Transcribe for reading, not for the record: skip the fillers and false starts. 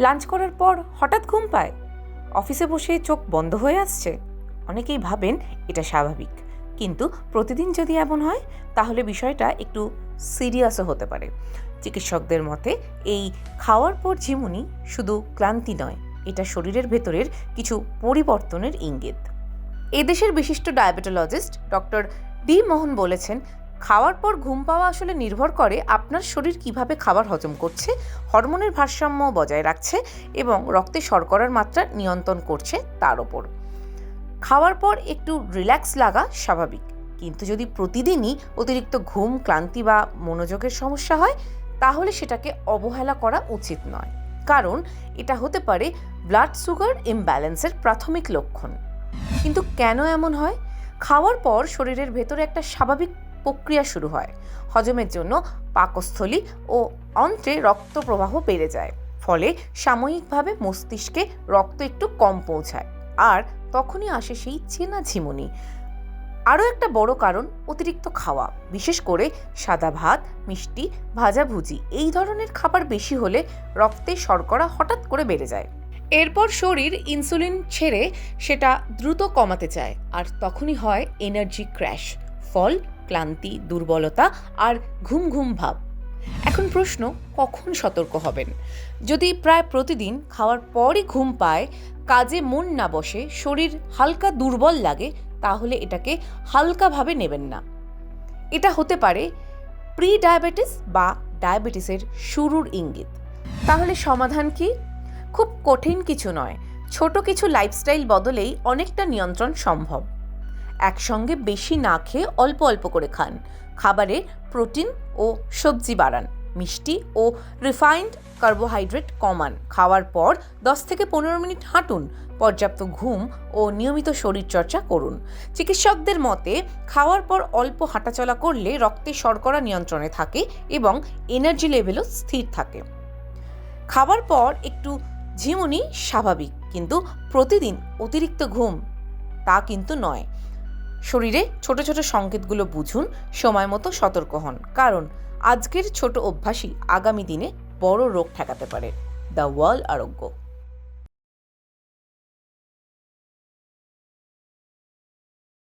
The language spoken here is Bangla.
লাঞ্চ করার পর হঠাৎ ঘুম পায়, অফিসে বসে চোখ বন্ধ হয়ে আসছে। অনেকেই ভাবেন এটা স্বাভাবিক, কিন্তু প্রতিদিন যদি এমন হয় তাহলে বিষয়টা একটু সিরিয়াসও হতে পারে। চিকিৎসকদের মতে এই খাওয়ার পর ঝিমুনি শুধু ক্লান্তি নয়, এটা শরীরের ভেতরের কিছু পরিবর্তনের ইঙ্গিত। এদেশের বিশিষ্ট ডায়াবেটোলজিস্ট ডক্টর ডি মোহন বলেছেন, খাওয়ার পর ঘুম পাওয়া আসলে নির্ভর করে আপনার শরীর কিভাবে খাবার হজম করছে, হরমোনের ভারসাম্য বজায় রাখছে এবং রক্তে শর্করার মাত্রা নিয়ন্ত্রণ করছে তার ওপর। খাওয়ার পর একটু রিল্যাক্স লাগা স্বাভাবিক, কিন্তু যদি প্রতিদিনই অতিরিক্ত ঘুম, ক্লান্তি বা মনোযোগের সমস্যা হয় তাহলে সেটাকে অবহেলা করা উচিত নয়, কারণ এটা হতে পারে ব্লাড সুগার ইমব্যালেন্সের প্রাথমিক লক্ষণ। কিন্তু কেন এমন হয়? খাওয়ার পর শরীরের ভেতরে একটা স্বাভাবিক প্রক্রিয়া শুরু হয়। হজমের জন্য পাকস্থলী ও অন্ত্রে রক্ত প্রবাহ বেড়ে যায়, ফলে সাময়িকভাবে মস্তিষ্কে রক্ত একটু কম পৌঁছায়, আর তখনই আসে সেই চেনা ঝিমুনি। আরও একটা বড় কারণ অতিরিক্ত খাওয়া, বিশেষ করে সাদা ভাত, মিষ্টি, ভাজাভুজি এই ধরনের খাবার বেশি হলে রক্তে শর্করা হঠাৎ করে বেড়ে যায়। এরপর শরীর ইনসুলিন ছেড়ে সেটা দ্রুত কমাতে চায়, আর তখনই হয় এনার্জি ক্র্যাশ, ফল ক্লান্তি, দুর্বলতা আর ঘুম ঘুম ভাব। এখন প্রশ্ন, কখন সতর্ক হবেন? যদি প্রায় প্রতিদিন খাওয়ার পরই ঘুম পায়, কাজে মন না বসে, শরীর হালকা দুর্বল লাগে, তাহলে এটাকে হালকাভাবে নেবেন না। এটা হতে পারে প্রি ডায়াবেটিস বা ডায়াবেটিসের শুরুর ইঙ্গিত। তাহলে সমাধান কি? খুব কঠিন কিছু নয়, ছোট কিছু লাইফস্টাইল বদলেই অনেকটা নিয়ন্ত্রণ সম্ভব। একসঙ্গে বেশি না খেয়ে অল্প অল্প করে খান, খাবারে প্রোটিন ও সবজি বাড়ান, মিষ্টি ও রিফাইন্ড কার্বোহাইড্রেট কমান, খাওয়ার পর 10 থেকে 15 মিনিট হাঁটুন, পর্যাপ্ত ঘুম ও নিয়মিত শরীরচর্চা করুন। চিকিৎসকদের মতে খাওয়ার পর অল্প হাঁটাচলা করলে রক্তে শর্করা নিয়ন্ত্রণে থাকে এবং এনার্জি লেভেলও স্থির থাকে। খাবার পর একটু ঝিমুনি স্বাভাবিক, কিন্তু প্রতিদিন অতিরিক্ত ঘুম তা কিন্তু নয়। শরীরে ছোট ছোট সংকেতগুলো বুঝুন, সময় মতো সতর্ক হন, কারণ আজকের ছোট অভ্যাসই আগামী দিনে বড় রোগ ঠেকাতে পারে। দ্য ওয়ার্ল্ড আরোগ্য।